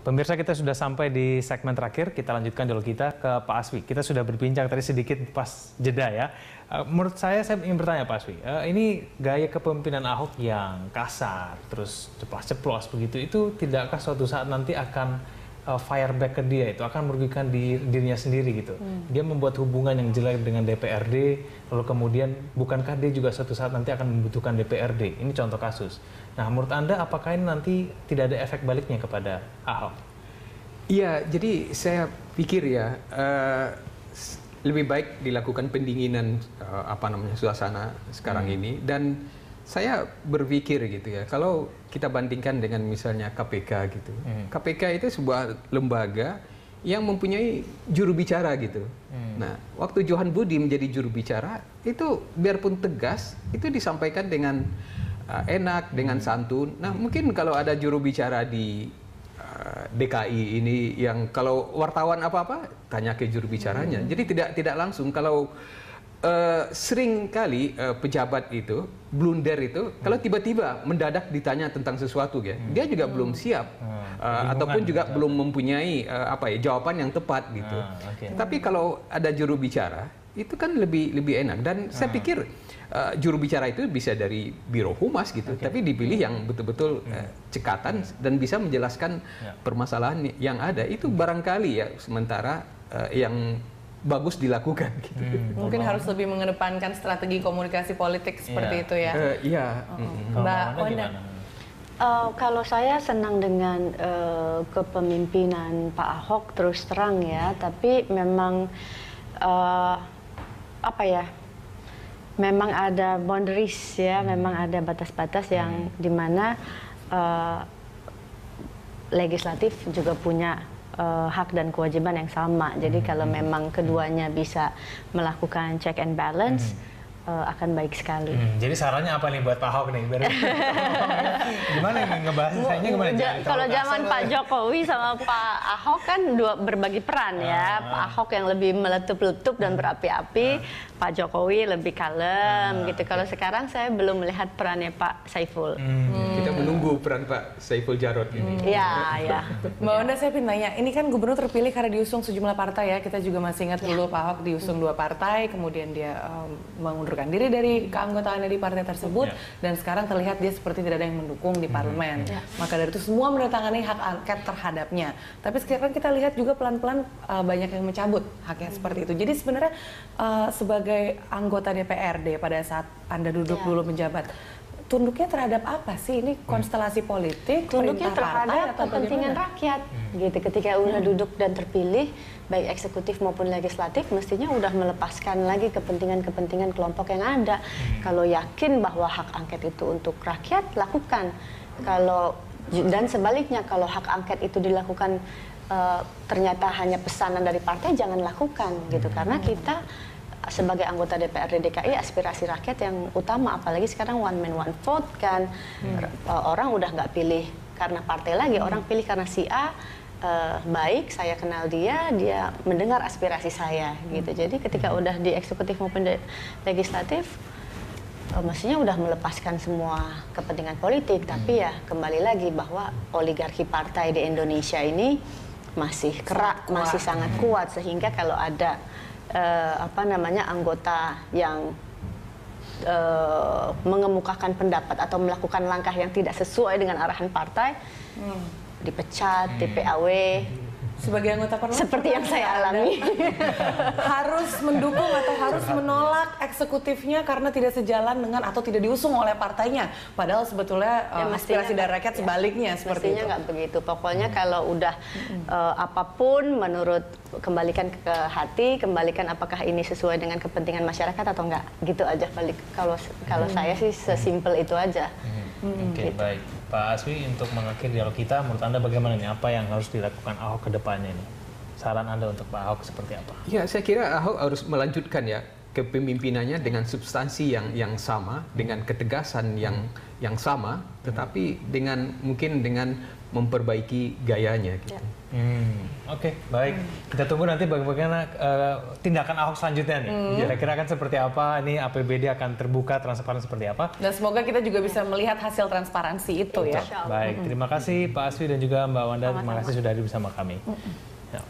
Pemirsa, kita sudah sampai di segmen terakhir. Kita lanjutkan dialog kita ke Pak Aswi. Kita sudah berbincang tadi sedikit pas jeda ya. Menurut saya ingin bertanya Pak Aswi, ini gaya kepemimpinan Ahok yang kasar, terus ceplas-ceplos begitu, itu tidakkah suatu saat nanti akan fire back ke dia, itu akan merugikan dirinya sendiri gitu. Dia membuat hubungan yang jelek dengan DPRD, lalu kemudian bukankah dia juga suatu saat nanti akan membutuhkan DPRD? Ini contoh kasus. Nah, menurut Anda apakah ini nanti tidak ada efek baliknya kepada Ahok? Iya, jadi saya pikir ya lebih baik dilakukan pendinginan suasana sekarang ini, dan saya berpikir gitu ya, kalau kita bandingkan dengan misalnya KPK gitu. KPK itu sebuah lembaga yang mempunyai juru bicara gitu. Nah, waktu Johan Budi menjadi juru bicara, itu biarpun tegas, itu disampaikan dengan enak, dengan santun. Nah, mungkin kalau ada juru bicara di DKI ini yang kalau wartawan apa-apa tanya ke juru bicaranya. Jadi tidak langsung. Kalau sering kali pejabat itu blunder itu kalau tiba-tiba mendadak ditanya tentang sesuatu ya, dia juga belum siap ataupun juga belum mempunyai jawaban yang tepat gitu. Tapi kalau ada juru bicara itu kan lebih enak, dan saya pikir juru bicara itu bisa dari Biro Humas gitu, tapi dipilih yang betul-betul cekatan dan bisa menjelaskan permasalahan yang ada. Itu barangkali ya sementara yang bagus dilakukan gitu. Mungkin harus lebih mengedepankan strategi komunikasi politik seperti itu ya. Iya. Mbak Wanda. Kalau saya senang dengan kepemimpinan Pak Ahok, terus terang ya, tapi memang memang ada boundaries ya, memang ada batas-batas yang dimana legislatif juga punya hak dan kewajiban yang sama. Jadi kalau memang keduanya bisa melakukan check and balance, akan baik sekali. Jadi sarannya apa nih buat Pak Ahok nih? Gimana nih ngebahasnya gimana? Kalau zaman Pak Jokowi sama Pak Ahok kan berbagi peran ya. Pak Ahok yang lebih meletup-letup dan berapi-api, Pak Jokowi lebih kalem gitu. Kalau sekarang saya belum melihat perannya Pak Saiful. Kita menunggu peran Pak Saiful Jarod ini. Iya. Mbak Wanda, saya ingin tanya, ini kan gubernur terpilih karena diusung sejumlah partai ya. Kita juga masih ingat dulu Pak Ahok diusung 2 partai, kemudian dia mengundurkan diri dari keanggotaannya di partai tersebut, dan sekarang terlihat dia seperti tidak ada yang mendukung di parlemen. Maka dari itu semua menandatangani hak angket terhadapnya. Tapi sekarang kita lihat juga pelan-pelan banyak yang mencabut haknya seperti itu. Jadi sebenarnya sebagai anggota DPRD pada saat Anda duduk dulu menjabat, tunduknya terhadap apa sih? Ini konstelasi politik, tunduknya terhadap kepentingan rakyat gitu. Ketika udah duduk dan terpilih, baik eksekutif maupun legislatif, mestinya udah melepaskan lagi kepentingan-kepentingan kelompok yang ada. Kalau yakin bahwa hak angket itu untuk rakyat, lakukan. Dan sebaliknya, kalau hak angket itu dilakukan ternyata hanya pesanan dari partai, jangan lakukan gitu. Karena kita sebagai anggota DPRD DKI, aspirasi rakyat yang utama, apalagi sekarang one man one vote kan. Orang udah nggak pilih karena partai lagi, orang pilih karena si A baik, saya kenal dia mendengar aspirasi saya gitu. Jadi ketika udah di eksekutif maupun di legislatif, mestinya udah melepaskan semua kepentingan politik. Tapi ya kembali lagi bahwa oligarki partai di Indonesia ini masih masih sangat kuat, sehingga kalau ada anggota yang mengemukakan pendapat atau melakukan langkah yang tidak sesuai dengan arahan partai, dipecat, di-PAW. Sebagai anggota parlemen seperti yang saya alami, harus mendukung atau harus menolak eksekutifnya karena tidak sejalan dengan atau tidak diusung oleh partainya, padahal sebetulnya aspirasi dari rakyat sebaliknya seperti itu. Mestinya nggak begitu. Pokoknya kalau udah apapun menurut, kembalikan ke hati, kembalikan apakah ini sesuai dengan kepentingan masyarakat atau enggak, gitu aja. Balik kalau saya sih sesimpel itu aja. Oke, baik. Pak Aswi, untuk mengakhiri dialog kita, menurut Anda bagaimana nih? Apa yang harus dilakukan Ahok ke depannya ini? Saran Anda untuk Pak Ahok seperti apa? Ya, saya kira Ahok harus melanjutkan ya kepemimpinannya dengan substansi yang sama, dengan ketegasan yang sama, tetapi mungkin dengan memperbaiki gayanya gitu. Oke, baik. Kita tunggu nanti bagaimana tindakan Ahok selanjutnya nih. Kira-kira akan seperti apa? Ini APBD akan terbuka, transparan seperti apa? Dan semoga kita juga bisa melihat hasil transparansi itu ya. Baik, terima kasih Pak Aswi dan juga Mbak Wanda. Terima kasih sudah hadir bersama kami. Ya.